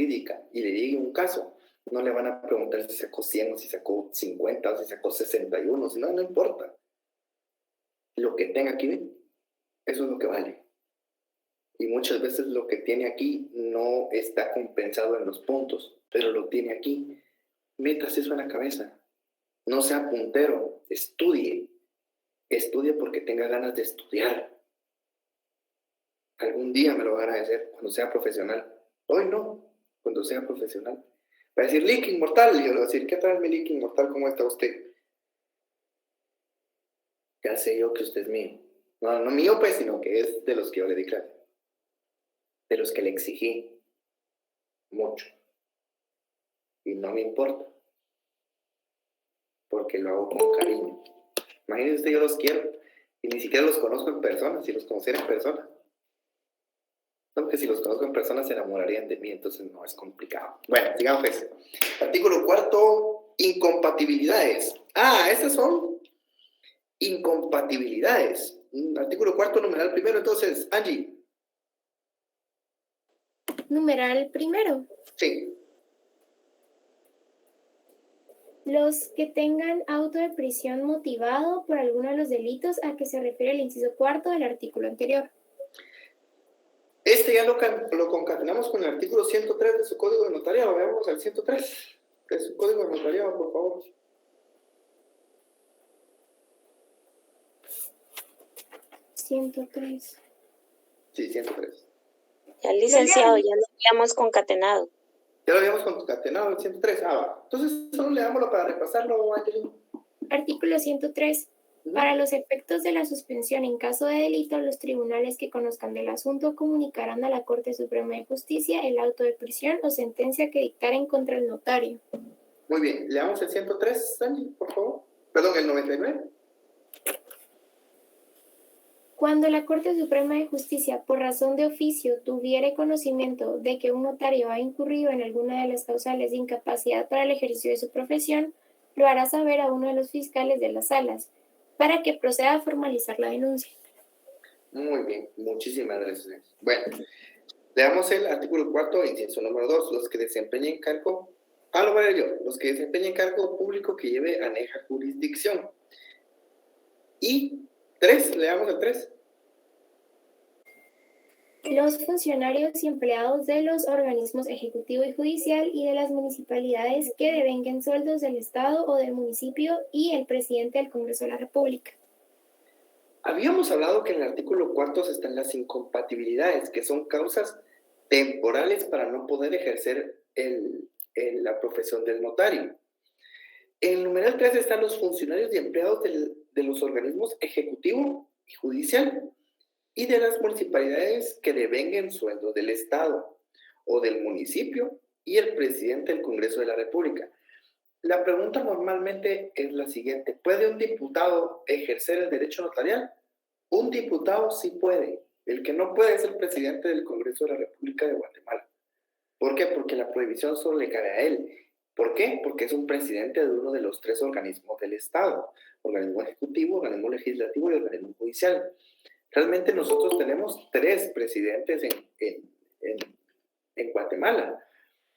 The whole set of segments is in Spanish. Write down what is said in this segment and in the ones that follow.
jurídica y le llegue un caso, no le van a preguntar si sacó 100 o si sacó 50 o si sacó 61, si no, no importa. Lo que tenga aquí, eso es lo que vale. Y muchas veces lo que tiene aquí no está compensado en los puntos, pero lo tiene aquí. Metas eso en la cabeza. No sea puntero, estudie. Estudie porque tenga ganas de estudiar. Algún día me lo va a agradecer cuando sea profesional. Hoy no, cuando sea profesional. Va a decir, Link Inmortal. Y yo le voy a decir, ¿qué tal mi Link Inmortal? ¿Cómo está usted? Ya sé yo que usted es mío. No, no mío pues, sino que es de los que yo le di clase. De los que le exigí mucho. Y no me importa. Porque lo hago con cariño. Imagínense usted, yo los quiero. Y ni siquiera los conozco en persona, si los conociera en persona. Porque si los conozco en persona se enamorarían de mí, entonces no es complicado. Bueno, sigamos pues. Artículo 4, incompatibilidades. Estas son incompatibilidades. Artículo 4, numeral primero, entonces, Angie. Numeral primero. Sí. Los que tengan auto de prisión motivado por alguno de los delitos a que se refiere el inciso cuarto del artículo anterior. Ya lo concatenamos con el artículo 103 de su código de notariado. Veamos al 103 de su código de notariado, por favor. Sí, 103. Ya, licenciado, ya lo habíamos concatenado. Ya lo habíamos concatenado, el 103. Va. Entonces, solo leámoslo para repasarlo, Angelina. Artículo 103. Para los efectos de la suspensión en caso de delito, los tribunales que conozcan del asunto comunicarán a la Corte Suprema de Justicia el auto de prisión o sentencia que dictaren contra el notario. Muy bien, leamos el 103, Sandy, por favor. Perdón, el 99. Cuando la Corte Suprema de Justicia, por razón de oficio, tuviere conocimiento de que un notario ha incurrido en alguna de las causales de incapacidad para el ejercicio de su profesión, lo hará saber a uno de los fiscales de las salas, para que proceda a formalizar la denuncia. Muy bien, muchísimas gracias. Bueno, leamos el artículo 4, inciso número 2. Los que desempeñen cargo, lo veré yo, los que desempeñen cargo público que lleve aneja jurisdicción. Y 3, leamos el 3. Los funcionarios y empleados de los organismos ejecutivo y judicial y de las municipalidades que devenguen sueldos del Estado o del municipio y el presidente del Congreso de la República. Habíamos hablado que en el artículo 4 están las incompatibilidades, que son causas temporales para no poder ejercer la profesión del notario. En el numeral 3 están los funcionarios y empleados de los organismos ejecutivo y judicial y de las municipalidades que devenguen sueldo del Estado o del municipio y el presidente del Congreso de la República. La pregunta normalmente es la siguiente: ¿puede un diputado ejercer el derecho notarial? Un diputado sí puede. El que no puede es el presidente del Congreso de la República de Guatemala. ¿Por qué? Porque la prohibición solo le cae a él. ¿Por qué? Porque es un presidente de uno de los 3 organismos del Estado: organismo ejecutivo, organismo legislativo y organismo judicial. Realmente nosotros tenemos 3 presidentes en Guatemala,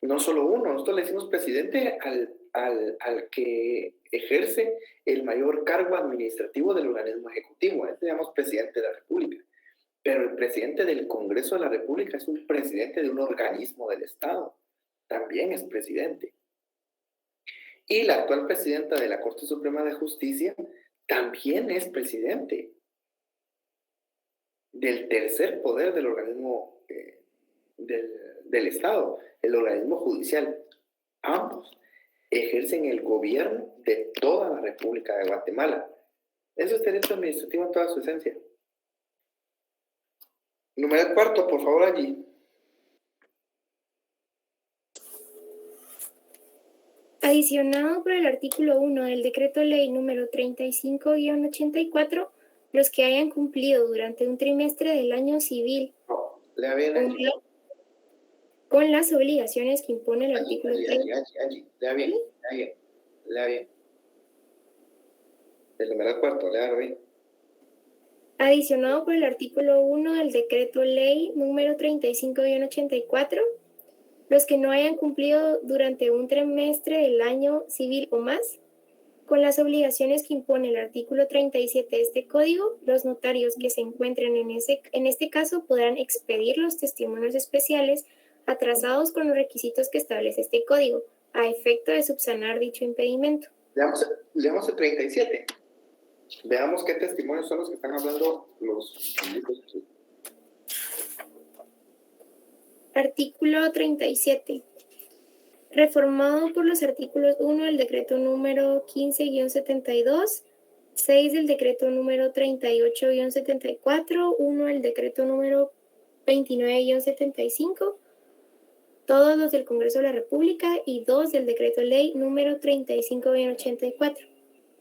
no solo uno. Nosotros le decimos presidente al que ejerce el mayor cargo administrativo del organismo ejecutivo. Le llamamos presidente de la República. Pero el presidente del Congreso de la República es un presidente de un organismo del Estado. También es presidente. Y la actual presidenta de la Corte Suprema de Justicia también es presidente del tercer poder del organismo del Estado, el organismo judicial. Ambos ejercen el gobierno de toda la República de Guatemala. Eso es derecho administrativo en toda su esencia. Numeral 4, por favor, allí. Adicionado por el artículo 1 del Decreto Ley número 35-84, los que hayan cumplido durante un trimestre del año civil Lea bien, allí. Con las obligaciones que impone el artículo 3. Lea bien. El numeral 4, lea bien. Adicionado por el artículo 1 del Decreto Ley número 35-84, Los que no hayan cumplido durante un trimestre del año civil o más con las obligaciones que impone el artículo 37 de este código, los notarios que se encuentren en este caso podrán expedir los testimonios especiales atrasados con los requisitos que establece este código, a efecto de subsanar dicho impedimento. Leamos el 37. Veamos qué testimonios son los que están hablando los amigos aquí. Artículo 37. Reformado por los artículos 1 del decreto número 15-72, 6 del decreto número 38-74, 1 del decreto número 29-75, todos los del Congreso de la República y 2 del decreto ley número 35-84.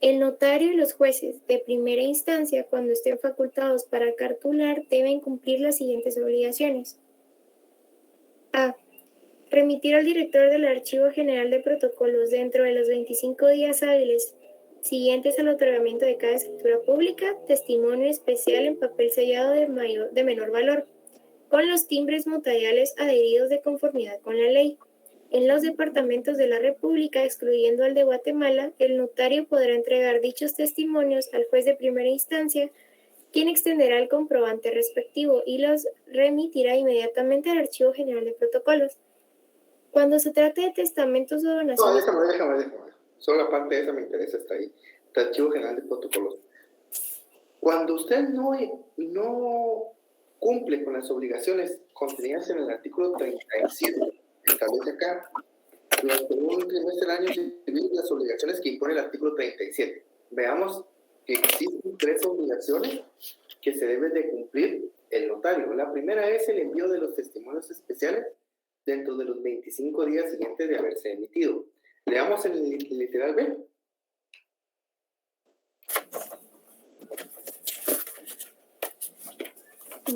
El notario y los jueces de primera instancia, cuando estén facultados para cartular, deben cumplir las siguientes obligaciones. A. Remitir al director del Archivo General de Protocolos dentro de los 25 días hábiles siguientes al otorgamiento de cada escritura pública, testimonio especial en papel sellado de menor valor, con los timbres notariales adheridos de conformidad con la ley. En los departamentos de la República, excluyendo al de Guatemala, el notario podrá entregar dichos testimonios al juez de primera instancia, quien extenderá el comprobante respectivo y los remitirá inmediatamente al Archivo General de Protocolos. Cuando se trate de testamentos o donaciones... No, déjame. Solo la parte de esa me interesa, está ahí. El Archivo General de Protocolos. Cuando usted no cumple con las obligaciones contenidas en el artículo 37, establece acá, durante un trimestre del año civil, las obligaciones que impone el artículo 37. Veamos que existen 3 obligaciones que se deben de cumplir el notario. La primera es el envío de los testimonios especiales dentro de los 25 días siguientes de haberse emitido. Leamos el literal B.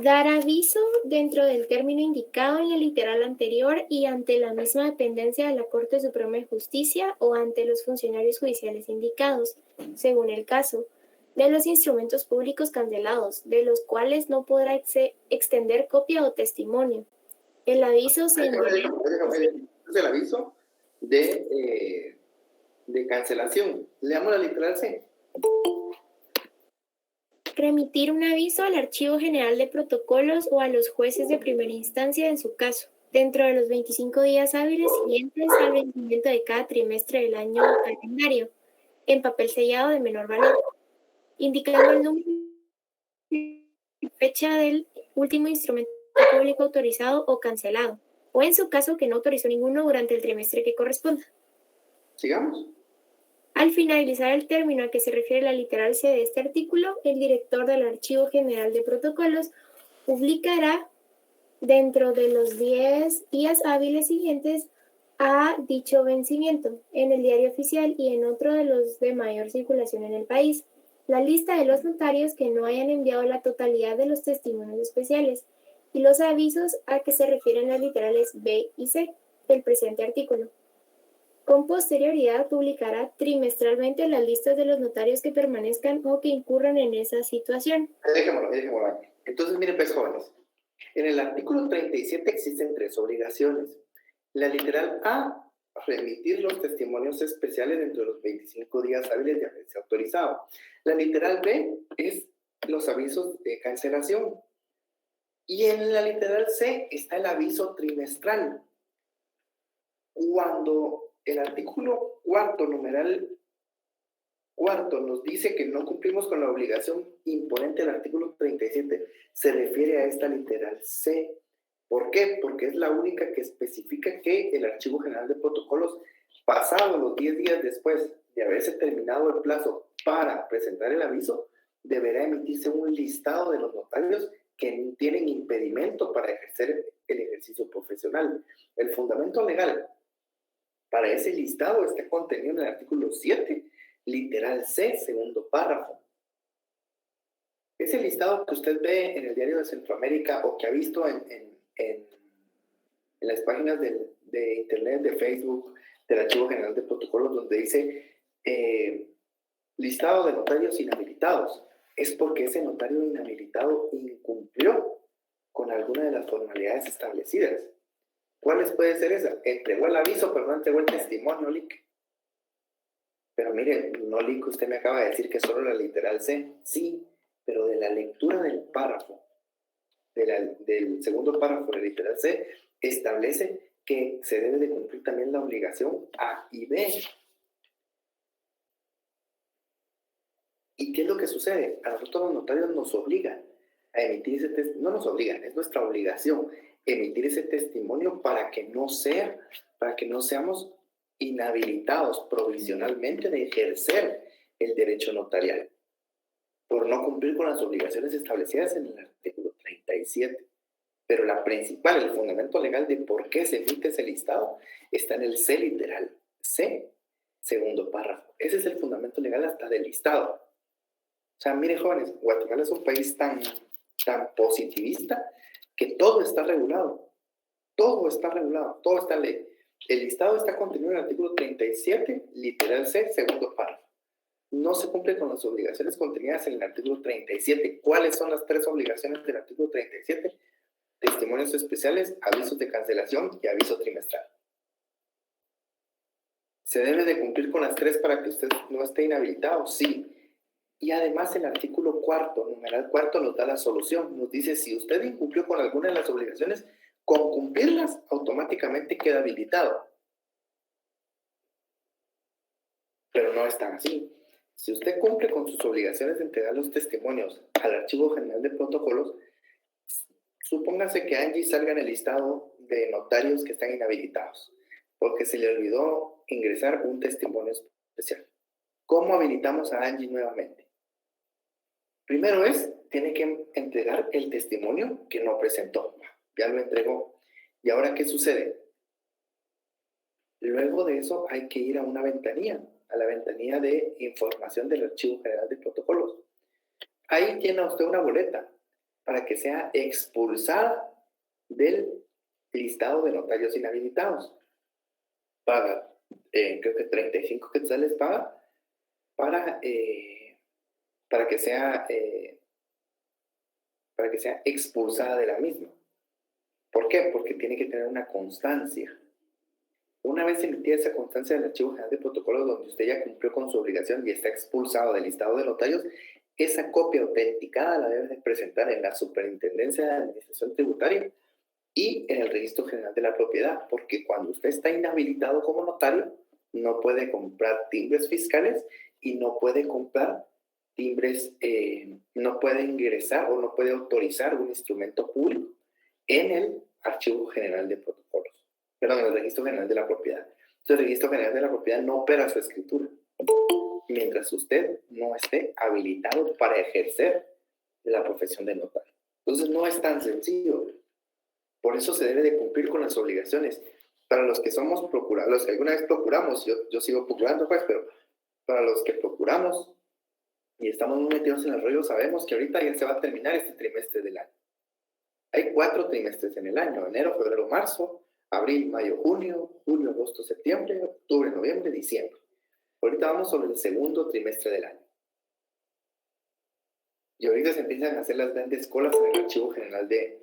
Dar aviso dentro del término indicado en la literal anterior y ante la misma dependencia de la Corte Suprema de Justicia o ante los funcionarios judiciales indicados, según el caso, de los instrumentos públicos cancelados, de los cuales no podrá extender copia o testimonio. El aviso se enviará... Es el aviso de cancelación. Leamos la literal C. Remitir un aviso al Archivo General de Protocolos o a los jueces de primera instancia en su caso, dentro de los 25 días hábiles siguientes al vencimiento de cada trimestre del año calendario, en papel sellado de menor valor, indicando el número y fecha del último instrumento público autorizado o cancelado, o en su caso que no autorizó ninguno durante el trimestre que corresponda. Sigamos. Al finalizar el término a que se refiere la literal C de este artículo, el director del Archivo General de Protocolos publicará dentro de los 10 días hábiles siguientes a dicho vencimiento en el diario oficial y en otro de los de mayor circulación en el país, la lista de los notarios que no hayan enviado la totalidad de los testimonios especiales y los avisos a que se refieren las literales B y C del presente artículo. Con posterioridad publicará trimestralmente las listas de los notarios que permanezcan o que incurran en esa situación. Dejémoslo ahí. Entonces, miren, pues, jóvenes. En el artículo 37 existen 3 obligaciones. La literal A, remitir los testimonios especiales dentro de los 25 días hábiles de haberse autorizado. La literal B es los avisos de cancelación. Y en la literal C está el aviso trimestral. Cuando el artículo 4, numeral 4, nos dice que no cumplimos con la obligación imponente del artículo 37, se refiere a esta literal C. ¿Por qué? Porque es la única que especifica que el Archivo General de Protocolos, pasados los 10 días después de haberse terminado el plazo para presentar el aviso, deberá emitirse un listado de los notarios que tienen impedimento para ejercer el ejercicio profesional. El fundamento legal para ese listado está contenido en el artículo 7, literal C, segundo párrafo. Ese listado que usted ve en el Diario de Centroamérica o que ha visto en las páginas de internet, de Facebook, del Archivo General de Protocolos, donde dice listado de notarios inhabilitados, es porque ese notario inhabilitado incumplió con alguna de las formalidades establecidas. ¿Cuáles puede ser esa? Entregó el aviso, pero no entregó el testimonio, Lick. Pero mire, no, Lick, usted me acaba de decir que solo la literal C. Sí, pero de la lectura del párrafo, del segundo párrafo de la literal C, establece que se debe de cumplir también la obligación A y B. ¿Y qué es lo que sucede? A nosotros los notarios nos obligan a emitir ese testimonio, no nos obligan, es nuestra obligación emitir ese testimonio para que no seamos inhabilitados provisionalmente de ejercer el derecho notarial por no cumplir con las obligaciones establecidas en el artículo 37. Pero la principal, el fundamento legal de por qué se emite ese listado está en el C literal, C, segundo párrafo. Ese es el fundamento legal hasta del listado. O sea, miren, jóvenes, Guatemala es un país tan positivista que todo está regulado. Todo está regulado, todo está en ley. El listado está contenido en el artículo 37, literal C, segundo párrafo. No se cumple con las obligaciones contenidas en el artículo 37. ¿Cuáles son las 3 obligaciones del artículo 37? Testimonios especiales, avisos de cancelación y aviso trimestral. ¿Se debe de cumplir con las 3 para que usted no esté inhabilitado? Sí. Y además el artículo 4, numeral 4, nos da la solución. Nos dice, si usted incumplió con alguna de las obligaciones, con cumplirlas, automáticamente queda habilitado. Pero no es tan así. Si usted cumple con sus obligaciones de entregar los testimonios al Archivo General de Protocolos, supóngase que Angie salga en el listado de notarios que están inhabilitados, porque se le olvidó ingresar un testimonio especial. ¿Cómo habilitamos a Angie nuevamente? Primero tiene que entregar el testimonio que no presentó. Ya lo entregó. ¿Y ahora qué sucede? Luego de eso hay que ir a una ventanilla, a la ventanilla de información del Archivo General de Protocolos. Ahí llena usted una boleta para que sea expulsada del listado de notarios inhabilitados. Paga, creo que 35 quetzales paga para que sea expulsada de la misma. ¿Por qué? Porque tiene que tener una constancia. Una vez emitida esa constancia del Archivo General de Protocolos donde usted ya cumplió con su obligación y está expulsado del listado de notarios, esa copia autenticada la debe de presentar en la Superintendencia de Administración Tributaria y en el Registro General de la Propiedad, porque cuando usted está inhabilitado como notario, no puede comprar timbres fiscales y no puede comprar timbres, no puede ingresar o no puede autorizar un instrumento público en el Archivo General de Protocolos, perdón, en el Registro General de la Propiedad. Entonces, el Registro General de la Propiedad no opera su escritura mientras usted no esté habilitado para ejercer la profesión de notario. Entonces, no es tan sencillo. Por eso se debe de cumplir con las obligaciones. Para los que somos procuradores, los que alguna vez procuramos, yo sigo procurando, pues, pero para los que procuramos y estamos muy metidos en el rollo, sabemos que ahorita ya se va a terminar este trimestre del año. Hay 4 trimestres en el año: enero, febrero, marzo, abril, mayo, junio, julio, agosto, septiembre, octubre, noviembre, diciembre. Ahorita vamos sobre el segundo trimestre del año. Y ahorita se empiezan a hacer las grandes colas en el Archivo General de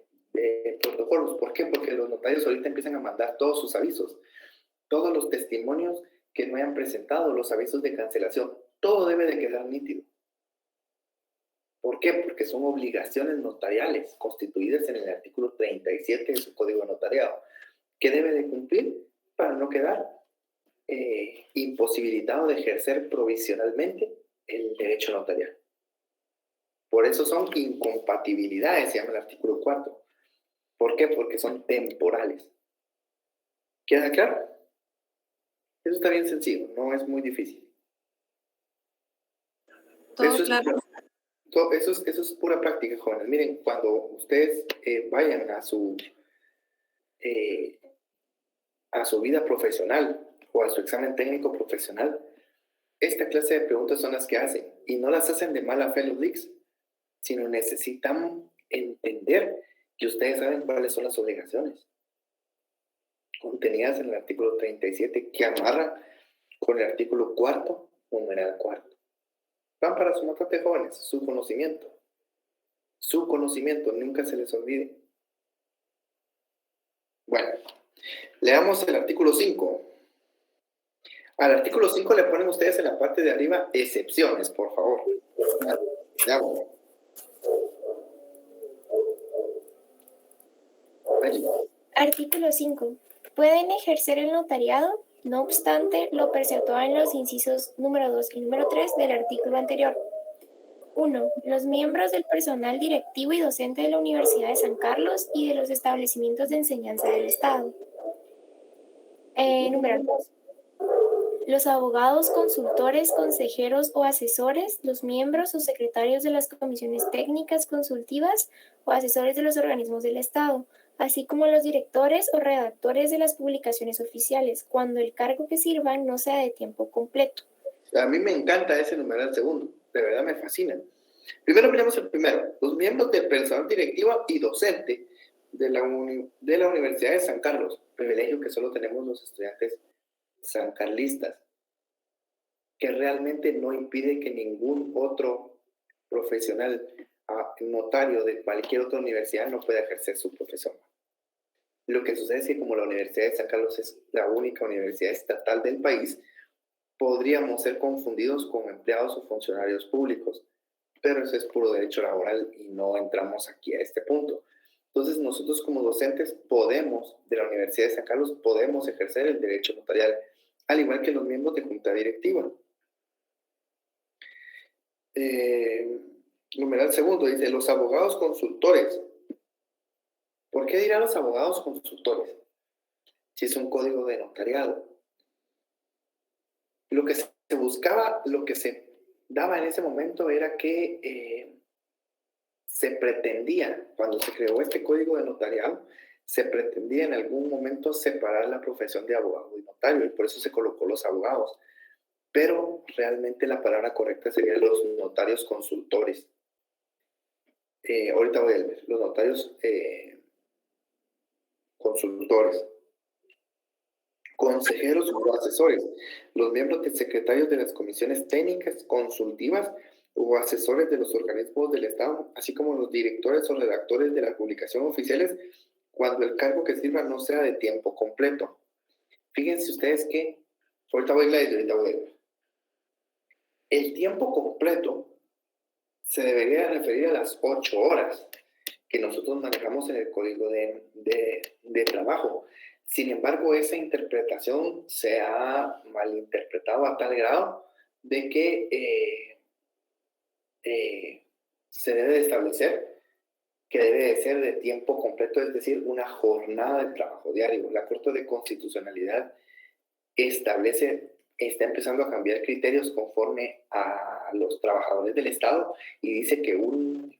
Protocolos. ¿Por qué? Porque los notarios ahorita empiezan a mandar todos sus avisos, todos los testimonios que no hayan presentado, los avisos de cancelación, todo debe de quedar nítido. ¿Por qué? Porque son obligaciones notariales constituidas en el artículo 37 de su Código de Notariado, que debe de cumplir para no quedar imposibilitado de ejercer provisionalmente el derecho notarial. Por eso son incompatibilidades, se llama el artículo 4. ¿Por qué? Porque son temporales. ¿Queda claro? Eso está bien sencillo, no es muy difícil. Todo claro. Eso es pura práctica, jóvenes. Miren, cuando ustedes vayan a su vida profesional o a su examen técnico profesional, esta clase de preguntas son las que hacen. Y no las hacen de mala fe los leaks, sino necesitan entender que ustedes saben cuáles son las obligaciones contenidas en el artículo 37, que amarra con el artículo 4, numeral 4. Van para su nota de jóvenes, su conocimiento, nunca se les olvide. Bueno, Leamos el artículo 5. Al artículo 5 le ponen ustedes en la parte de arriba excepciones, por favor. Ya, bueno. Ahí. Artículo 5. Pueden ejercer el notariado, no obstante lo preceptuado en los incisos número 2 y número 3 del artículo anterior. 1. Los miembros del personal directivo y docente de la Universidad de San Carlos y de los establecimientos de enseñanza del Estado. Número 2. Los abogados, consultores, consejeros o asesores, los miembros o secretarios de las comisiones técnicas consultivas o asesores de los organismos del Estado, así como los directores o redactores de las publicaciones oficiales, cuando el cargo que sirvan no sea de tiempo completo. A mí me encanta ese numeral segundo, de verdad me fascina. Primero miremos el primero, los miembros del personal directivo y docente de la Universidad de San Carlos, privilegio que solo tenemos los estudiantes sancarlistas, que realmente no impide que ningún otro profesional notario de cualquier otra universidad no pueda ejercer su profesión. Lo que sucede es que como la Universidad de San Carlos es la única universidad estatal del país, podríamos ser confundidos con empleados o funcionarios públicos, pero eso es puro derecho laboral y no entramos aquí a este punto. Entonces nosotros como docentes de la Universidad de San Carlos, podemos ejercer el derecho notarial, al igual que los miembros de junta directiva. Numeral segundo dice, los abogados consultores. ¿Por qué dirán los abogados consultores? Si es un código de notariado. Lo que se buscaba, lo que se daba en ese momento era que se pretendía, cuando se creó este código de notariado, se pretendía en algún momento separar la profesión de abogado y notario, y por eso se colocó los abogados. Pero realmente la palabra correcta sería los notarios consultores. Ahorita voy a ver, los notarios consultores. Consejeros o asesores, los miembros de secretarios de las comisiones técnicas consultivas o asesores de los organismos del Estado, así como los directores o redactores de las publicaciones oficiales, cuando el cargo que sirva no sea de tiempo completo. Fíjense ustedes que, ahorita voy a ver, el tiempo completo se debería referir a las 8 horas que nosotros manejamos en el código de trabajo. Sin embargo, esa interpretación se ha malinterpretado a tal grado de que se debe de establecer que debe de ser de tiempo completo, es decir, una jornada de trabajo diario. La Corte de Constitucionalidad está empezando a cambiar criterios conforme a los trabajadores del Estado y dice que un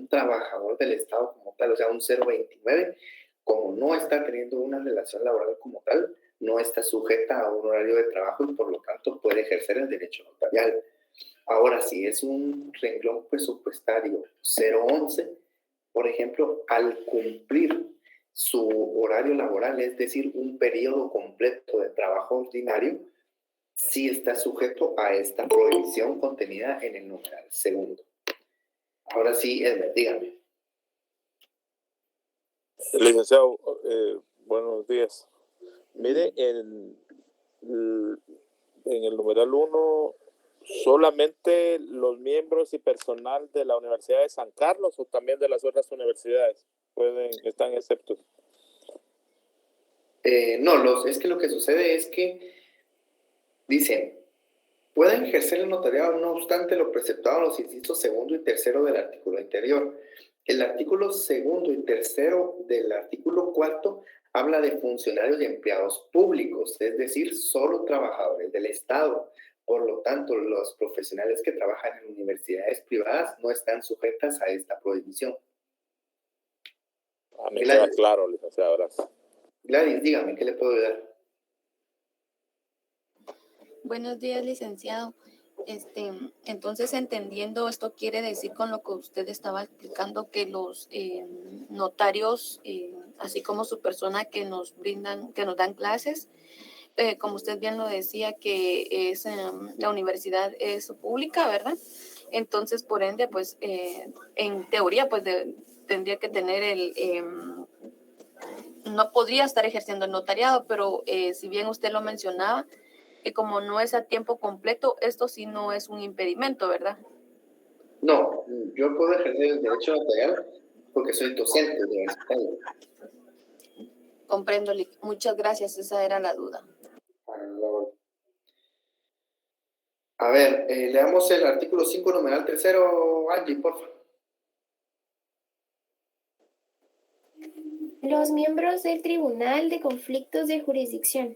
trabajador del Estado como tal, o sea, un 029, como no está teniendo una relación laboral como tal, no está sujeta a un horario de trabajo y por lo tanto puede ejercer el derecho notarial. Ahora, si es un renglón presupuestario 011, por ejemplo, al cumplir su horario laboral, es decir, un periodo completo de trabajo ordinario, sí está sujeto a esta prohibición contenida en el numeral segundo. Ahora sí, Edmer, dígame. Licenciado, buenos días. Mire, en el numeral 1, ¿solamente los miembros y personal de la Universidad de San Carlos o también de las otras universidades están exceptos? No, es que lo que sucede es que dicen, pueden ejercer el notariado no obstante lo preceptado en los incisos segundo y tercero del artículo anterior. El artículo segundo y tercero del artículo cuarto habla de funcionarios y empleados públicos, es decir, solo trabajadores del Estado. Por lo tanto, los profesionales que trabajan en universidades privadas no están sujetas a esta prohibición. Me queda claro, licenciado. Gracias. Gladys, dígame, ¿qué le puedo ayudar? Buenos días, licenciado. Entonces, entendiendo, esto quiere decir con lo que usted estaba explicando que los notarios, así como su persona que nos dan clases, como usted bien lo decía, que la universidad es pública, ¿verdad? Entonces, por ende, pues, en teoría, pues, tendría que tener no podría estar ejerciendo el notariado, pero si bien usted lo mencionaba, que como no es a tiempo completo, esto sí no es un impedimento, ¿verdad? No, yo puedo ejercer el derecho notarial porque soy docente universitario. Comprendo, muchas gracias, esa era la duda. A ver, leamos el artículo 5, numeral tercero, Angie, por favor. Los miembros del Tribunal de Conflictos de Jurisdicción.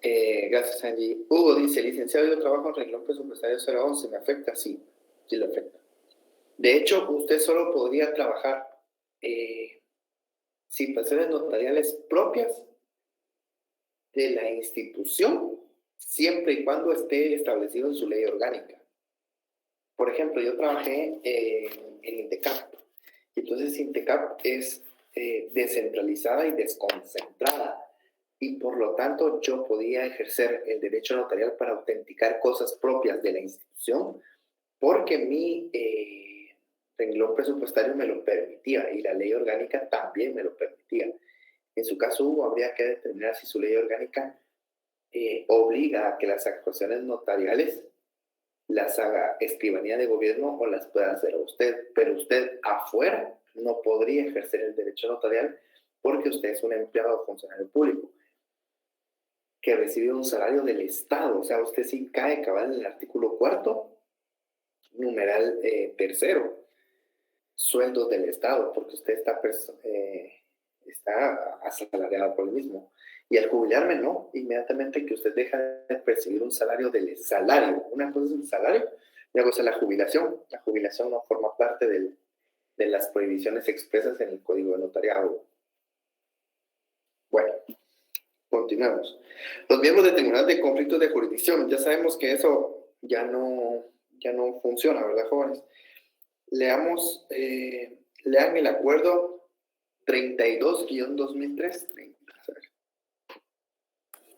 Gracias, Angie. Hugo dice, licenciado, yo trabajo en renglón presupuestario 011, ¿me afecta? Sí, sí lo afecta. De hecho, usted solo podría trabajar situaciones notariales propias de la institución, siempre y cuando esté establecido en su ley orgánica. Por ejemplo, yo trabajé en INTECAP, y entonces INTECAP es descentralizada y desconcentrada, y por lo tanto yo podía ejercer el derecho notarial para autenticar cosas propias de la institución, porque mi renglón presupuestario me lo permitía, y la ley orgánica también me lo permitía. En su caso, Hugo, habría que determinar si su ley orgánica obliga a que las actuaciones notariales las haga escribanía de gobierno o las pueda hacer usted, pero usted afuera no podría ejercer el derecho notarial porque usted es un empleado o funcionario público que recibe un salario del Estado. O sea, usted sí cae cabal en el artículo 4, numeral tercero, sueldos del Estado, porque usted está asalariado por el mismo. Y al jubilarme, no, inmediatamente que usted deja de percibir un salario del salario. Una cosa es un salario y otra cosa es la jubilación. La jubilación no forma parte de las prohibiciones expresas en el Código de Notariado. Bueno, continuemos. Los miembros del Tribunal de Conflictos de Jurisdicción, ya sabemos que eso ya no funciona, ¿verdad, jóvenes? Lean el acuerdo 32-2003.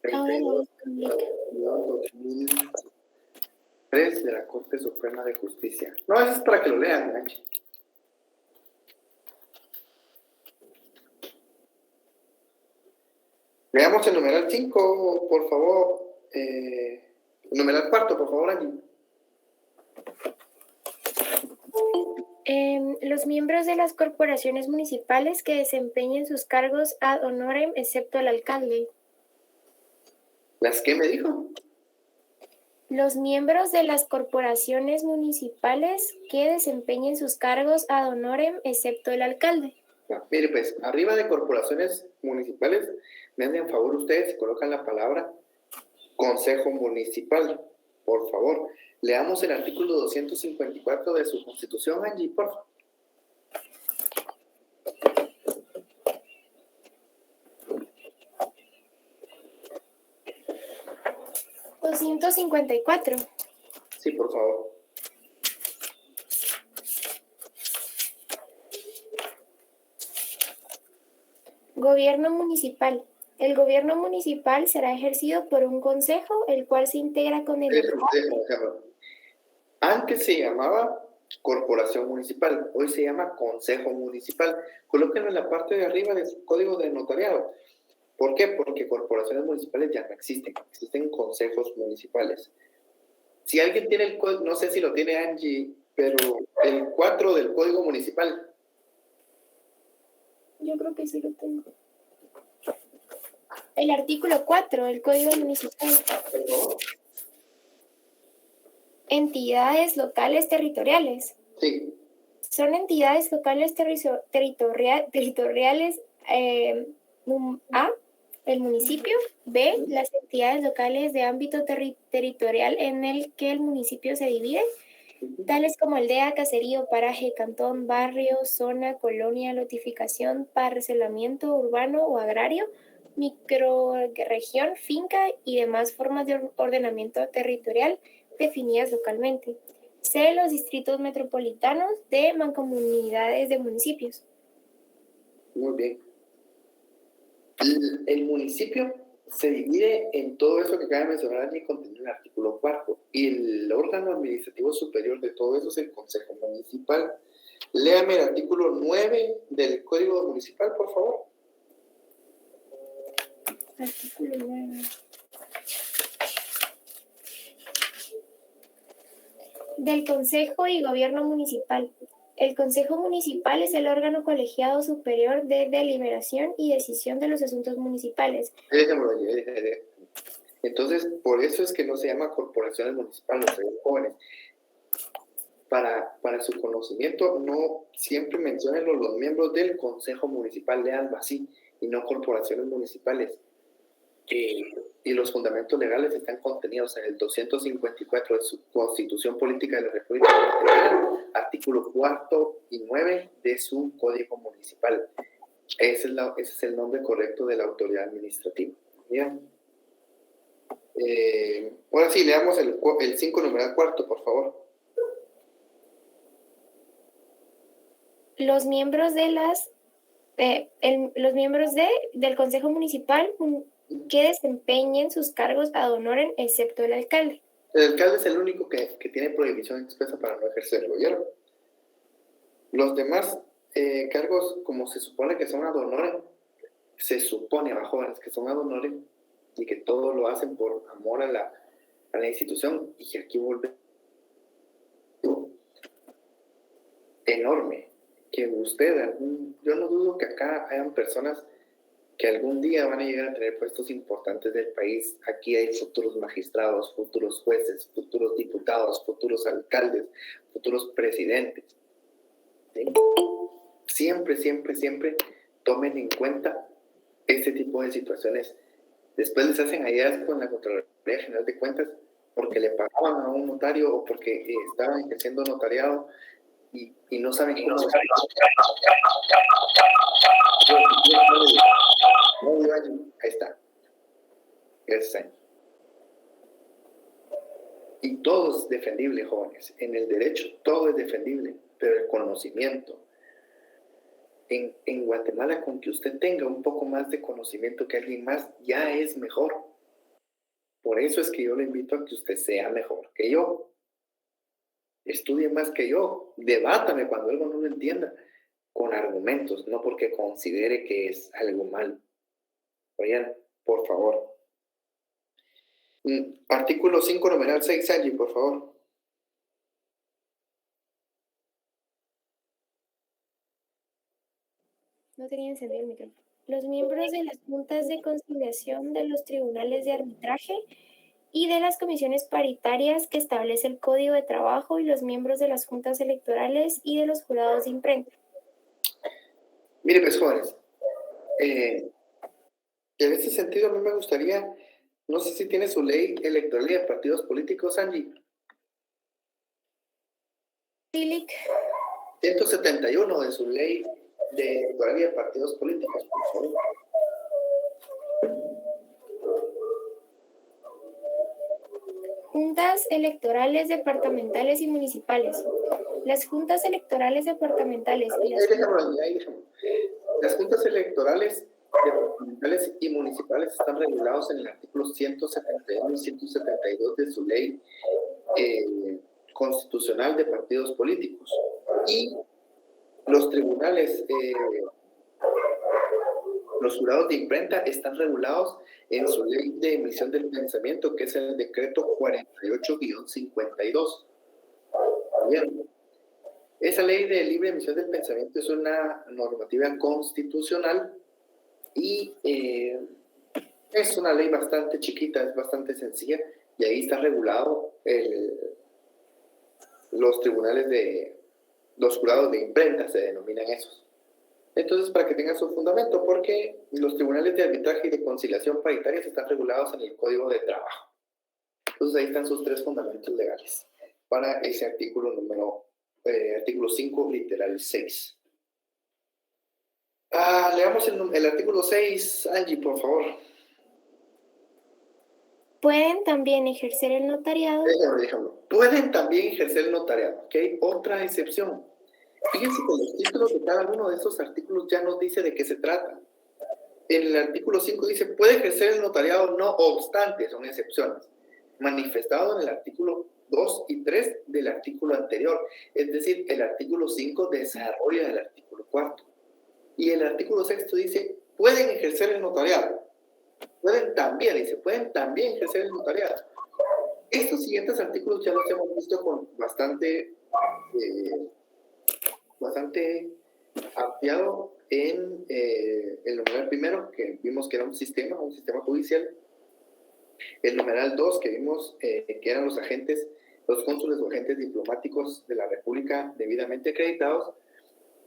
32-2003 de la Corte Suprema de Justicia. No, eso es para que lo lean, Angie. Leamos el numeral 5, por favor. El numeral cuarto, por favor, Angie. Los miembros de las corporaciones municipales que desempeñen sus cargos ad honorem, excepto el alcalde. ¿Las qué me dijo? Los miembros de las corporaciones municipales que desempeñen sus cargos ad honorem, excepto el alcalde. No, mire, pues, arriba de corporaciones municipales, me hacen favor ustedes y colocan la palabra Consejo Municipal, por favor. Leamos el artículo 254 de su Constitución, Angie, por favor. ¿254? Sí, por favor. Gobierno municipal. El gobierno municipal será ejercido por un consejo, el cual se integra con el... Antes se llamaba corporación municipal, hoy se llama consejo municipal. Colóquenlo en la parte de arriba de su código de notariado. ¿Por qué? Porque corporaciones municipales ya no existen, existen consejos municipales. Si alguien tiene el código, no sé si lo tiene Angie, pero el 4 del código municipal. Yo creo que sí lo tengo. El artículo 4 del Código Municipal. ¿Perdón? Entidades locales territoriales. Sí. Son entidades locales territoriales A, el municipio; B, las entidades locales de ámbito territorial en el que el municipio se divide, tales como aldea, caserío, paraje, cantón, barrio, zona, colonia, lotificación, parcelamiento urbano o agrario, microrregión, finca y demás formas de ordenamiento territorial definidas localmente. C, los distritos metropolitanos de mancomunidades de municipios. Muy bien. El municipio se divide en todo eso que acaba de mencionar allí, contenido en el artículo 4. Y el órgano administrativo superior de todo eso es el Consejo Municipal. Léame el artículo 9 del Código Municipal, por favor. Artículo 9. Del Consejo y Gobierno Municipal. El Consejo Municipal es el órgano colegiado superior de deliberación y decisión de los asuntos municipales. Déjamelo allí. Entonces, por eso es que no se llama corporaciones municipales, jóvenes. Para su conocimiento, no siempre mencionen los miembros del Consejo Municipal, leanlo así, y no corporaciones municipales. Y los fundamentos legales están contenidos en el 254 de su Constitución Política de la República Dominicana, artículo 4 y 9 de su Código Municipal. Ese es el nombre correcto de la autoridad administrativa. Bien. Ahora sí, leamos el 5 numeral cuarto, por favor. Los miembros del Consejo Municipal que desempeñen sus cargos ad honorem, excepto el alcalde. El alcalde es el único que tiene prohibición expresa para no ejercerlo, ¿vieron? Los demás cargos, como se supone que son ad honorem, se supone a jóvenes que son ad honorem y que todo lo hacen por amor a la institución, y aquí vuelve enorme. Que usted, yo no dudo que acá hayan personas que algún día van a llegar a tener puestos importantes del país. Aquí hay futuros magistrados, futuros jueces, futuros diputados, futuros alcaldes, futuros presidentes. ¿Sí? Siempre, siempre, siempre tomen en cuenta este tipo de situaciones. Después les hacen hallazgo con la Contraloría General de Cuentas porque le pagaban a un notario o porque estaban ejerciendo notariado y no saben cómo. Ahí está. Ese. Y todo es defendible, jóvenes. En el derecho todo es defendible, pero el conocimiento. En Guatemala, con que usted tenga un poco más de conocimiento que alguien más, ya es mejor. Por eso es que yo le invito a que usted sea mejor que yo. Estudie más que yo. Debátame cuando algo no lo entienda. Con argumentos, no porque considere que es algo malo. Oigan, por favor. Artículo 5, numeral 6, Angie, por favor. No tenía encendido el micrófono. Los miembros de las juntas de conciliación de los tribunales de arbitraje y de las comisiones paritarias que establece el Código de Trabajo, y los miembros de las juntas electorales y de los jurados de imprenta. Mire, pues, jóvenes, en ese sentido a mí me gustaría, no sé si tiene su ley electoral y de partidos políticos, Angie. Philip. 171 de su ley de electoral y de partidos políticos, por favor. Juntas electorales departamentales y municipales. Las juntas electorales departamentales y las juntas electorales departamentales y municipales están regulados en el artículo 171 y 172 de su ley constitucional de partidos políticos. Y los tribunales, los jurados de imprenta están regulados en su ley de emisión del pensamiento, que es el decreto 48-52. Bien. Esa ley de libre emisión del pensamiento es una normativa constitucional y es una ley bastante chiquita, es bastante sencilla, y ahí está regulado los tribunales los jurados de imprenta, se denominan esos. Entonces, para que tengan su fundamento, porque los tribunales de arbitraje y de conciliación paritarias están regulados en el Código de Trabajo. Entonces, ahí están sus tres fundamentos legales para ese artículo artículo 5, literal 6. Leamos el artículo 6, Angie, por favor. Pueden también ejercer el notariado. Déjame. Pueden también ejercer el notariado, ¿ok? Otra excepción. Fíjense que los títulos de cada uno de esos artículos ya nos dice de qué se trata. En el artículo 5 dice, puede ejercer el notariado no obstante, son excepciones, manifestado en el artículo 2 y 3 del artículo anterior. Es decir, el artículo 5 desarrolla el artículo 4. Y el artículo 6 dice, pueden ejercer el notariado. Pueden también ejercer el notariado. Estos siguientes artículos ya los hemos visto con bastante ampliado en el numeral primero, que vimos que era un sistema judicial. El numeral 2, que vimos que eran los agentes, los cónsules o agentes diplomáticos de la República debidamente acreditados.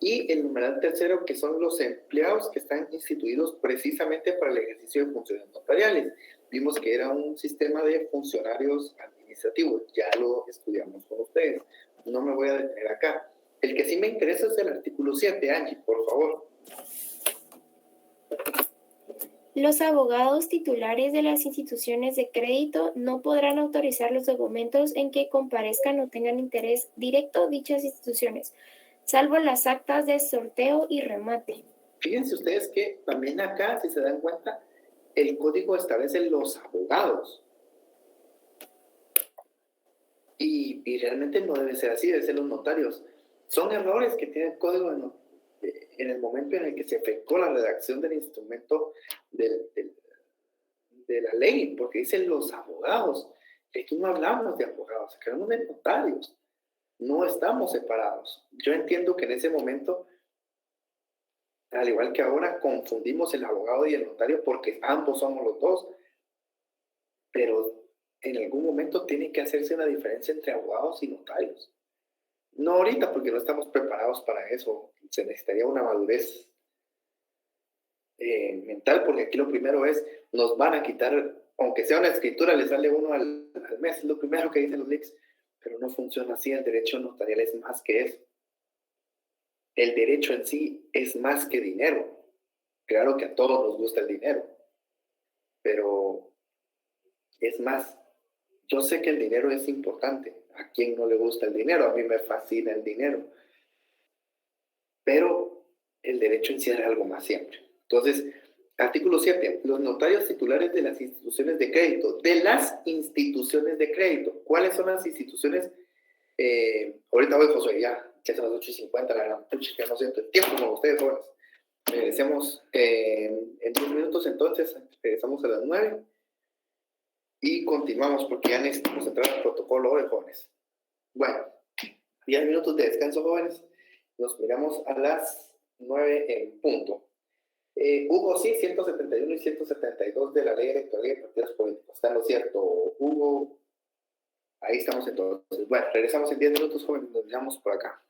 Y el numeral tercero, que son los empleados que están instituidos precisamente para el ejercicio de funciones notariales. Vimos que era un sistema de funcionarios administrativos. Ya lo estudiamos con ustedes. No me voy a detener acá. El que sí me interesa es el artículo 7, Angie, por favor. Los abogados titulares de las instituciones de crédito no podrán autorizar los documentos en que comparezcan o tengan interés directo dichas instituciones, salvo las actas de sorteo y remate. Fíjense ustedes que también acá, si se dan cuenta, el código establece los abogados. Y realmente no debe ser así, debe ser los notarios. Son errores que tiene el código en el momento en el que se efectuó la redacción del instrumento de la ley, porque dicen los abogados. Aquí no hablamos de abogados, aquí hablamos de notarios. No estamos separados. Yo entiendo que en ese momento, al igual que ahora, confundimos el abogado y el notario porque ambos somos los dos. Pero en algún momento tiene que hacerse una diferencia entre abogados y notarios. No ahorita, porque no estamos preparados para eso. Se necesitaría una madurez mental, porque aquí lo primero es, nos van a quitar, aunque sea una escritura, le sale uno al mes, es lo primero que dicen los leaks, pero no funciona así. El derecho notarial es más que eso. El derecho en sí es más que dinero. Claro que a todos nos gusta el dinero, pero es más. Yo sé que el dinero es importante. ¿A quién no le gusta el dinero? A mí me fascina el dinero. Pero el derecho en sí es algo más siempre. Entonces, artículo 7. Los notarios titulares de las instituciones de crédito. De las instituciones de crédito. ¿Cuáles son las instituciones? Ahorita voy, Josué, ya son las 8:50, la gran pucha, que no siento el tiempo con ustedes, jóvenes. Regresemos en 10 minutos, entonces. Regresamos a las 9. Y continuamos porque ya necesitamos entrar al protocolo de jóvenes. Bueno, 10 minutos de descanso, jóvenes. Nos miramos a las 9 en punto. Hugo, sí, 171 y 172 de la Ley Electoral y de Partidos Políticos. Está en lo cierto, Hugo. Ahí estamos entonces. Bueno, regresamos en 10 minutos, jóvenes. Nos miramos por acá.